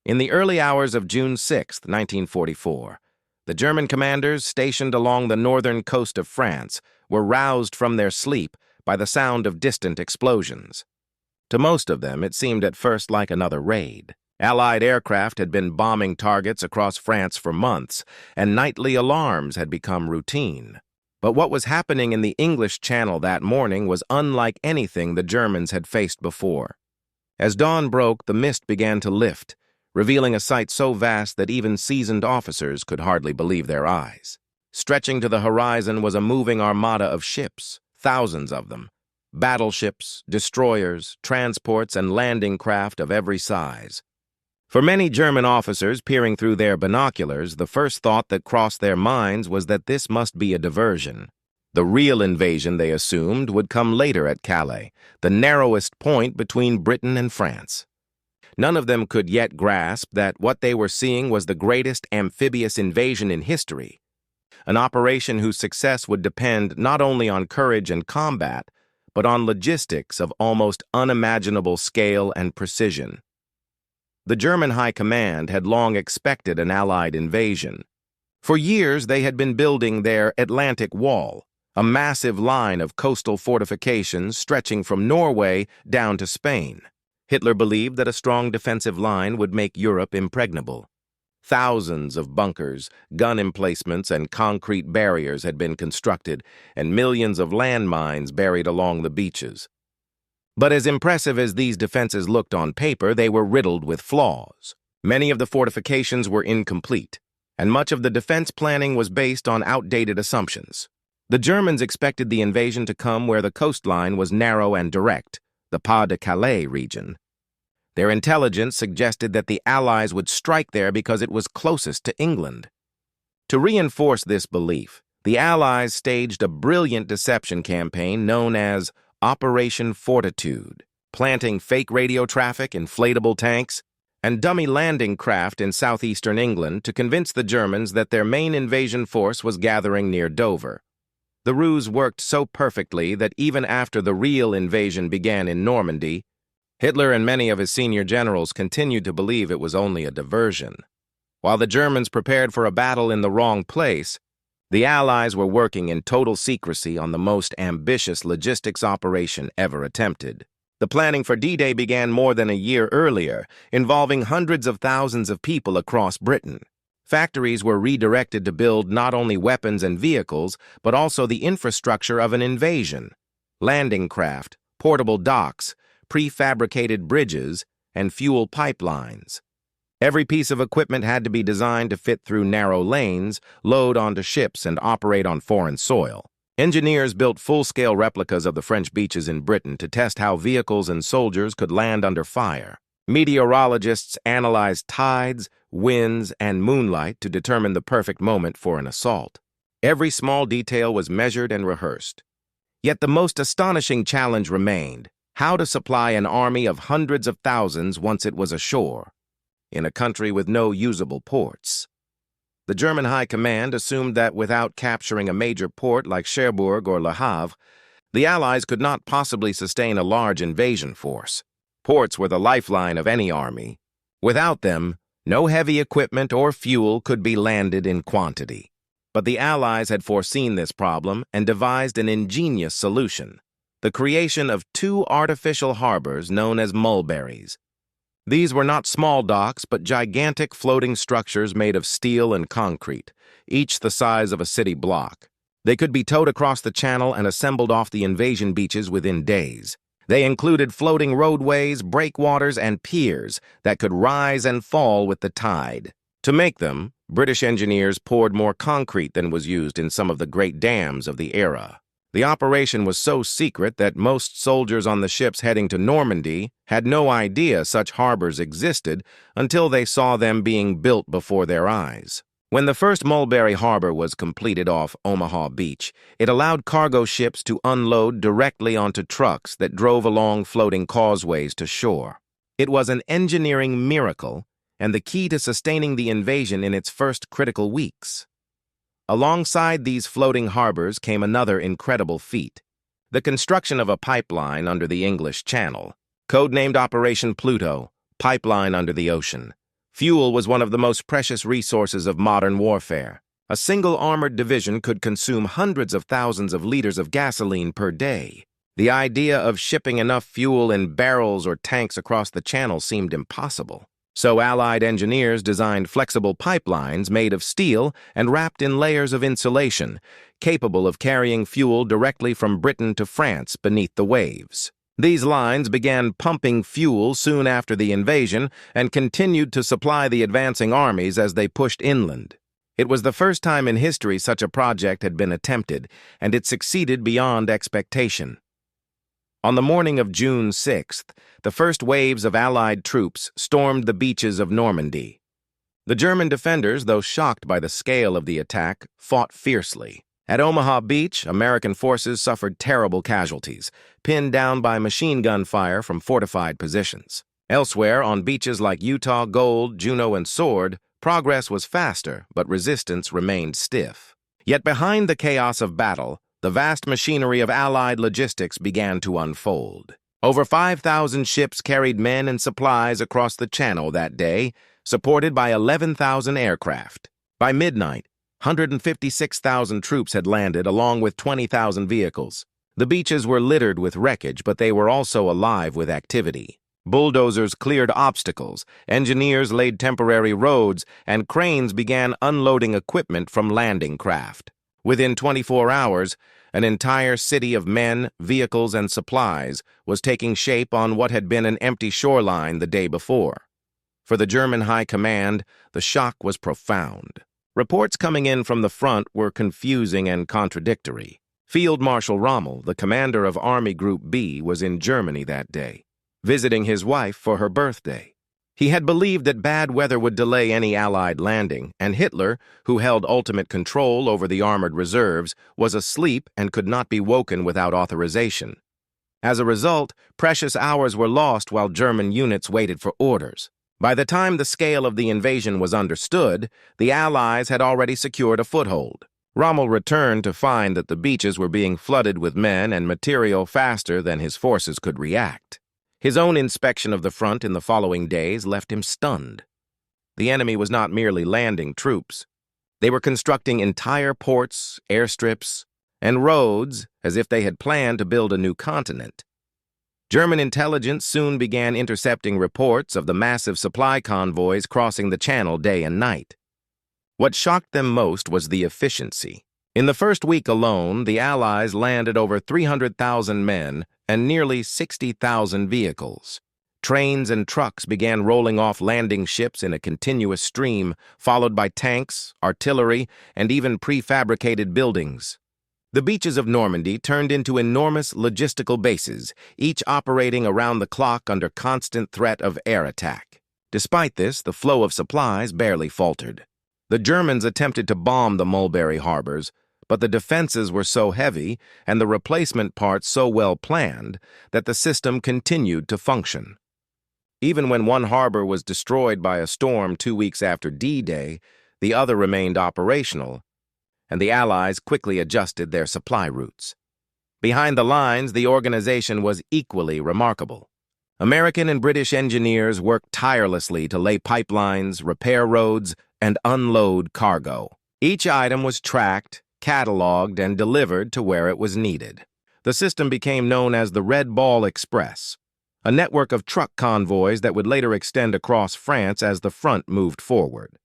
In the early hours of June 6, 1944, the German commanders stationed along the northern coast of France were roused from their sleep by the sound of distant explosions. To most of them, it seemed at first like another raid. Allied aircraft had been bombing targets across France for months, and nightly alarms had become routine. But what was happening in the English Channel that morning was unlike anything the Germans had faced before. As dawn broke, the mist began to lift, revealing a sight so vast that even seasoned officers could hardly believe their eyes. Stretching to the horizon was a moving armada of ships, thousands of them. Battleships, destroyers, transports, and landing craft of every size. For many German officers peering through their binoculars, the first thought that crossed their minds was that this must be a diversion. The real invasion, they assumed, would come later at Calais, the narrowest point between Britain and France. None of them could yet grasp that what they were seeing was the greatest amphibious invasion in history, an operation whose success would depend not only on courage and combat, but on logistics of almost unimaginable scale and precision. The German High Command had long expected an Allied invasion. For years, they had been building their Atlantic Wall, a massive line of coastal fortifications stretching from Norway down to Spain. Hitler believed that a strong defensive line would make Europe impregnable. Thousands of bunkers, gun emplacements, and concrete barriers had been constructed, and millions of landmines buried along the beaches. But as impressive as these defenses looked on paper, they were riddled with flaws. Many of the fortifications were incomplete, and much of the defense planning was based on outdated assumptions. The Germans expected the invasion to come where the coastline was narrow and direct, the Pas-de-Calais region. Their intelligence suggested that the Allies would strike there because it was closest to England. To reinforce this belief, the Allies staged a brilliant deception campaign known as Operation Fortitude, planting fake radio traffic, inflatable tanks, and dummy landing craft in southeastern England to convince the Germans that their main invasion force was gathering near Dover. The ruse worked so perfectly that even after the real invasion began in Normandy, Hitler and many of his senior generals continued to believe it was only a diversion. While the Germans prepared for a battle in the wrong place, the Allies were working in total secrecy on the most ambitious logistics operation ever attempted. The planning for D-Day began more than a year earlier, involving hundreds of thousands of people across Britain. Factories were redirected to build not only weapons and vehicles, but also the infrastructure of an invasion: landing craft, portable docks, prefabricated bridges, and fuel pipelines. Every piece of equipment had to be designed to fit through narrow lanes, load onto ships, and operate on foreign soil. Engineers built full-scale replicas of the French beaches in Britain to test how vehicles and soldiers could land under fire. Meteorologists analyzed tides, winds, and moonlight to determine the perfect moment for an assault. Every small detail was measured and rehearsed. Yet the most astonishing challenge remained: how to supply an army of hundreds of thousands once it was ashore, in a country with no usable ports. The German High Command assumed that without capturing a major port like Cherbourg or Le Havre, the Allies could not possibly sustain a large invasion force. Ports were the lifeline of any army. Without them, no heavy equipment or fuel could be landed in quantity. But the Allies had foreseen this problem and devised an ingenious solution: the creation of two artificial harbors known as mulberries. These were not small docks, but gigantic floating structures made of steel and concrete, each the size of a city block. They could be towed across the channel and assembled off the invasion beaches within days. They included floating roadways, breakwaters, and piers that could rise and fall with the tide. To make them, British engineers poured more concrete than was used in some of the great dams of the era. The operation was so secret that most soldiers on the ships heading to Normandy had no idea such harbors existed until they saw them being built before their eyes. When the first Mulberry Harbor was completed off Omaha Beach, it allowed cargo ships to unload directly onto trucks that drove along floating causeways to shore. It was an engineering miracle and the key to sustaining the invasion in its first critical weeks. Alongside these floating harbors came another incredible feat: the construction of a pipeline under the English Channel, codenamed Operation PLUTO, Pipeline Under the Ocean. Fuel was one of the most precious resources of modern warfare. A single armored division could consume hundreds of thousands of liters of gasoline per day. The idea of shipping enough fuel in barrels or tanks across the channel seemed impossible. So Allied engineers designed flexible pipelines made of steel and wrapped in layers of insulation, capable of carrying fuel directly from Britain to France beneath the waves. These lines began pumping fuel soon after the invasion and continued to supply the advancing armies as they pushed inland. It was the first time in history such a project had been attempted, and it succeeded beyond expectation. On the morning of June 6th, the first waves of Allied troops stormed the beaches of Normandy. The German defenders, though shocked by the scale of the attack, fought fiercely. At Omaha Beach, American forces suffered terrible casualties, pinned down by machine gun fire from fortified positions. Elsewhere, on beaches like Utah, Gold, Juno, and Sword, progress was faster, but resistance remained stiff. Yet behind the chaos of battle, the vast machinery of Allied logistics began to unfold. Over 5,000 ships carried men and supplies across the Channel that day, supported by 11,000 aircraft. By midnight, 156,000 troops had landed, along with 20,000 vehicles. The beaches were littered with wreckage, but they were also alive with activity. Bulldozers cleared obstacles, engineers laid temporary roads, and cranes began unloading equipment from landing craft. Within 24 hours, an entire city of men, vehicles, and supplies was taking shape on what had been an empty shoreline the day before. For the German High Command, the shock was profound. Reports coming in from the front were confusing and contradictory. Field Marshal Rommel, the commander of Army Group B, was in Germany that day, visiting his wife for her birthday. He had believed that bad weather would delay any Allied landing, and Hitler, who held ultimate control over the armored reserves, was asleep and could not be woken without authorization. As a result, precious hours were lost while German units waited for orders. By the time the scale of the invasion was understood, the Allies had already secured a foothold. Rommel returned to find that the beaches were being flooded with men and material faster than his forces could react. His own inspection of the front in the following days left him stunned. The enemy was not merely landing troops. They were constructing entire ports, airstrips, and roads as if they had planned to build a new continent. German intelligence soon began intercepting reports of the massive supply convoys crossing the Channel day and night. What shocked them most was the efficiency. In the first week alone, the Allies landed over 300,000 men and nearly 60,000 vehicles. Trains and trucks began rolling off landing ships in a continuous stream, followed by tanks, artillery, and even prefabricated buildings. The beaches of Normandy turned into enormous logistical bases, each operating around the clock under constant threat of air attack. Despite this, the flow of supplies barely faltered. The Germans attempted to bomb the Mulberry harbors, but the defenses were so heavy and the replacement parts so well planned that the system continued to function. Even when one harbor was destroyed by a storm 2 weeks after D-Day, the other remained operational, and the Allies quickly adjusted their supply routes. Behind the lines, the organization was equally remarkable. American and British engineers worked tirelessly to lay pipelines, repair roads, and unload cargo. Each item was tracked, cataloged, and delivered to where it was needed. The system became known as the Red Ball Express, a network of truck convoys that would later extend across France as the front moved forward.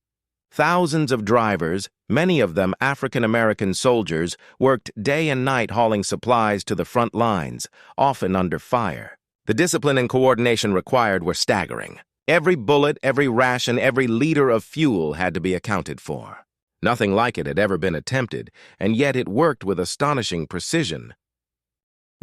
Thousands of drivers, many of them African-American soldiers, worked day and night hauling supplies to the front lines, often under fire. The discipline and coordination required were staggering. Every bullet, every ration, every liter of fuel had to be accounted for. Nothing like it had ever been attempted, and yet it worked with astonishing precision.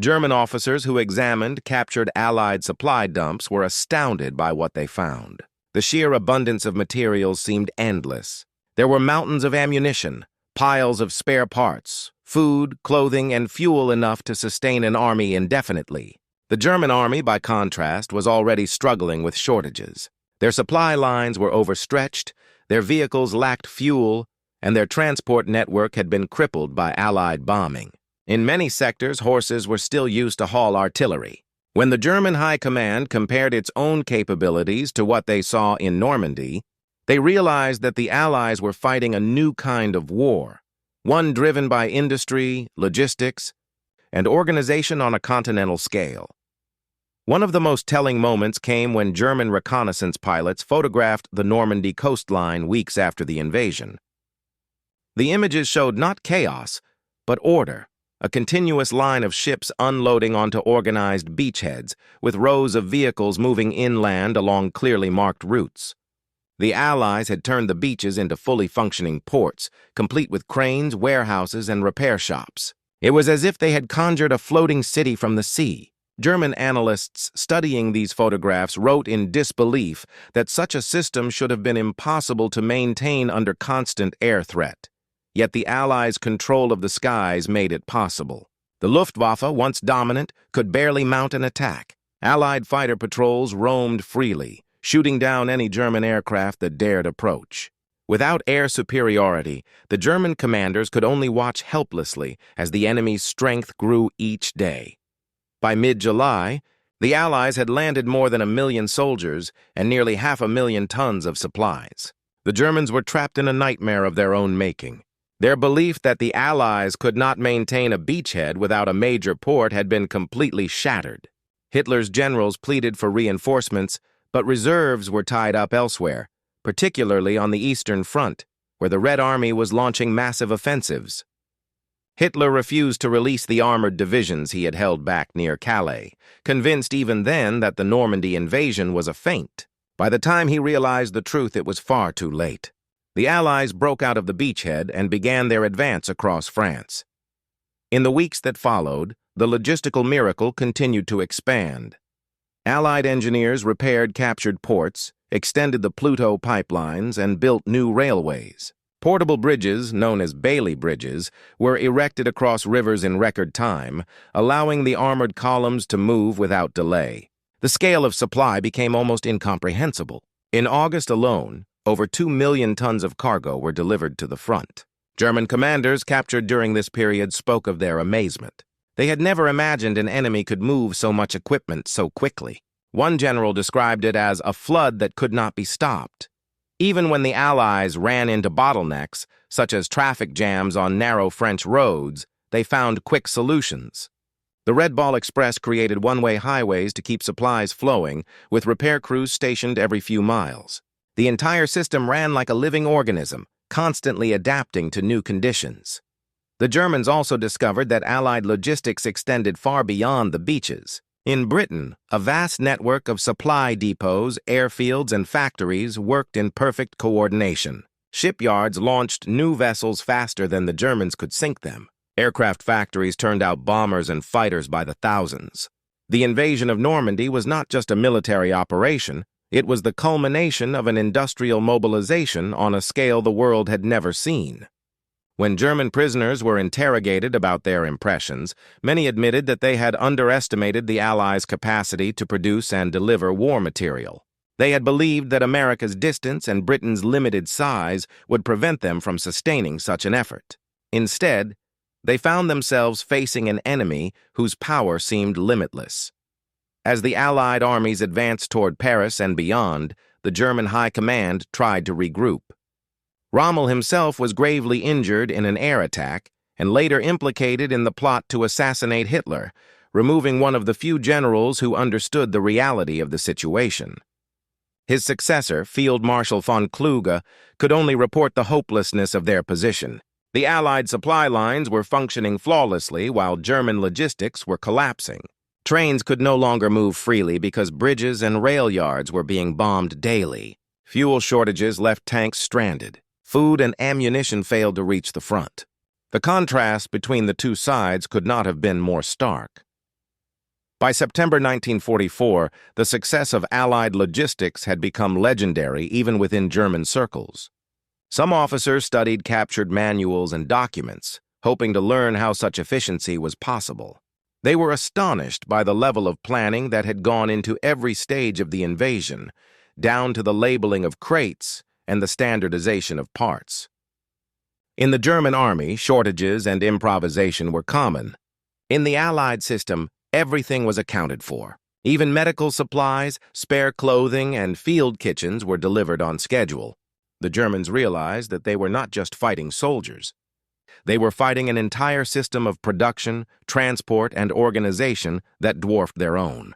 German officers who examined captured Allied supply dumps were astounded by what they found. The sheer abundance of materials seemed endless. There were mountains of ammunition, piles of spare parts, food, clothing, and fuel enough to sustain an army indefinitely. The German army, by contrast, was already struggling with shortages. Their supply lines were overstretched, their vehicles lacked fuel, and their transport network had been crippled by Allied bombing. In many sectors, horses were still used to haul artillery. When the German High Command compared its own capabilities to what they saw in Normandy, They realized that the Allies were fighting a new kind of war, one driven by industry, logistics, and organization on a continental scale. One of the most telling moments came when German reconnaissance pilots photographed the Normandy coastline weeks after the invasion. The images showed not chaos, but order, a continuous line of ships unloading onto organized beachheads, with rows of vehicles moving inland along clearly marked routes. The Allies had turned the beaches into fully functioning ports, complete with cranes, warehouses, and repair shops. It was as if they had conjured a floating city from the sea. German analysts studying these photographs wrote in disbelief that such a system should have been impossible to maintain under constant air threat. Yet the Allies' control of the skies made it possible. The Luftwaffe, once dominant, could barely mount an attack. Allied fighter patrols roamed freely, shooting down any German aircraft that dared approach. Without air superiority, the German commanders could only watch helplessly as the enemy's strength grew each day. By mid-July, the Allies had landed more than 1 million soldiers and nearly 500,000 tons of supplies. The Germans were trapped in a nightmare of their own making. Their belief that the Allies could not maintain a beachhead without a major port had been completely shattered. Hitler's generals pleaded for reinforcements, but reserves were tied up elsewhere, particularly on the Eastern Front, where the Red Army was launching massive offensives. Hitler refused to release the armored divisions he had held back near Calais, convinced even then that the Normandy invasion was a feint. By the time he realized the truth, it was far too late. The Allies broke out of the beachhead and began their advance across France. In the weeks that followed, the logistical miracle continued to expand. Allied engineers repaired captured ports, extended the PLUTO pipelines, and built new railways. Portable bridges, known as Bailey bridges, were erected across rivers in record time, allowing the armored columns to move without delay. The scale of supply became almost incomprehensible. In August alone, over 2 million tons of cargo were delivered to the front. German commanders captured during this period spoke of their amazement. They had never imagined an enemy could move so much equipment so quickly. One general described it as a flood that could not be stopped. Even when the Allies ran into bottlenecks, such as traffic jams on narrow French roads, they found quick solutions. The Red Ball Express created one-way highways to keep supplies flowing, with repair crews stationed every few miles. The entire system ran like a living organism, constantly adapting to new conditions. The Germans also discovered that Allied logistics extended far beyond the beaches. In Britain, a vast network of supply depots, airfields, and factories worked in perfect coordination. Shipyards launched new vessels faster than the Germans could sink them. Aircraft factories turned out bombers and fighters by the thousands. The invasion of Normandy was not just a military operation, it was the culmination of an industrial mobilization on a scale the world had never seen. When German prisoners were interrogated about their impressions, many admitted that they had underestimated the Allies' capacity to produce and deliver war material. They had believed that America's distance and Britain's limited size would prevent them from sustaining such an effort. Instead, they found themselves facing an enemy whose power seemed limitless. As the Allied armies advanced toward Paris and beyond, the German High Command tried to regroup. Rommel himself was gravely injured in an air attack and later implicated in the plot to assassinate Hitler, removing one of the few generals who understood the reality of the situation. His successor, Field Marshal von Kluge, could only report the hopelessness of their position. The Allied supply lines were functioning flawlessly while German logistics were collapsing. Trains could no longer move freely because bridges and rail yards were being bombed daily. Fuel shortages left tanks stranded. Food and ammunition failed to reach the front. The contrast between the two sides could not have been more stark. By September 1944, the success of Allied logistics had become legendary even within German circles. Some officers studied captured manuals and documents, hoping to learn how such efficiency was possible. They were astonished by the level of planning that had gone into every stage of the invasion, down to the labeling of crates and the standardization of parts. In the German army, shortages and improvisation were common. In the Allied system, everything was accounted for. Even medical supplies, spare clothing, and field kitchens were delivered on schedule. The Germans realized that they were not just fighting soldiers. They were fighting an entire system of production, transport, and organization that dwarfed their own.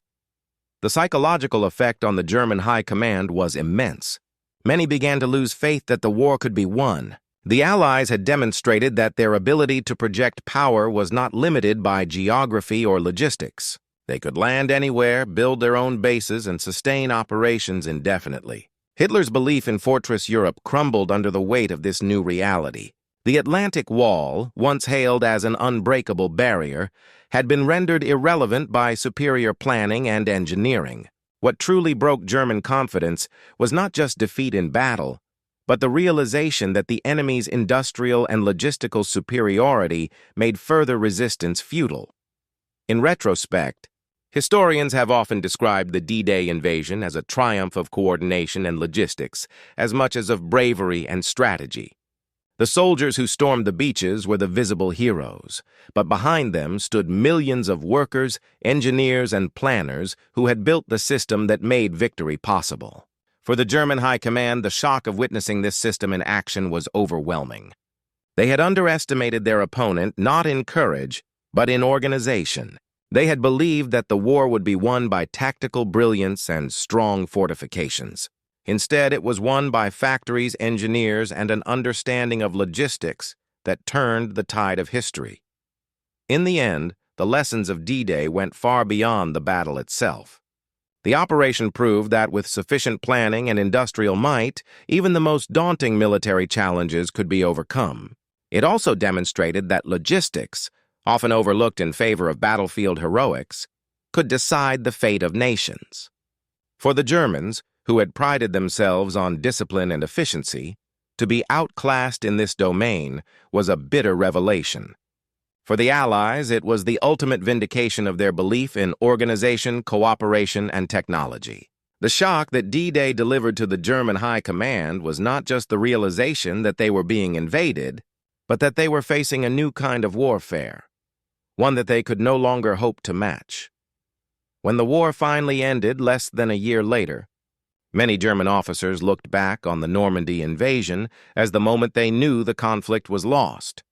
The psychological effect on the German high command was immense. Many began to lose faith that the war could be won. The Allies had demonstrated that their ability to project power was not limited by geography or logistics. They could land anywhere, build their own bases, and sustain operations indefinitely. Hitler's belief in Fortress Europe crumbled under the weight of this new reality. The Atlantic Wall, once hailed as an unbreakable barrier, had been rendered irrelevant by superior planning and engineering. What truly broke German confidence was not just defeat in battle, but the realization that the enemy's industrial and logistical superiority made further resistance futile. In retrospect, historians have often described the D-Day invasion as a triumph of coordination and logistics, as much as of bravery and strategy. The soldiers who stormed the beaches were the visible heroes, but behind them stood millions of workers, engineers, and planners who had built the system that made victory possible. For the German high command, the shock of witnessing this system in action was overwhelming. They had underestimated their opponent not in courage, but in organization. They had believed that the war would be won by tactical brilliance and strong fortifications. Instead, it was won by factories, engineers, and an understanding of logistics that turned the tide of history. In the end, the lessons of D-Day went far beyond the battle itself. The operation proved that with sufficient planning and industrial might, even the most daunting military challenges could be overcome. It also demonstrated that logistics, often overlooked in favor of battlefield heroics, could decide the fate of nations. For the Germans, who had prided themselves on discipline and efficiency, to be outclassed in this domain was a bitter revelation. For the Allies, it was the ultimate vindication of their belief in organization, cooperation, and technology. The shock that D-Day delivered to the German high command was not just the realization that they were being invaded, but that they were facing a new kind of warfare, one that they could no longer hope to match. When the war finally ended less than a year later, many German officers looked back on the Normandy invasion as the moment they knew the conflict was lost.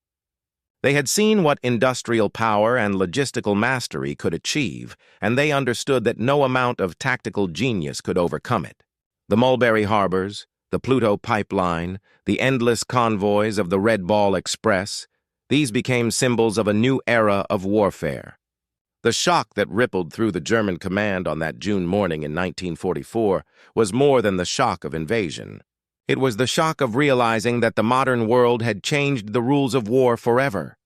They had seen what industrial power and logistical mastery could achieve, and they understood that no amount of tactical genius could overcome it. The Mulberry harbors, the Pluto pipeline, the endless convoys of the Red Ball Express, these became symbols of a new era of warfare. The shock that rippled through the German command on that June morning in 1944 was more than the shock of invasion. It was the shock of realizing that the modern world had changed the rules of war forever.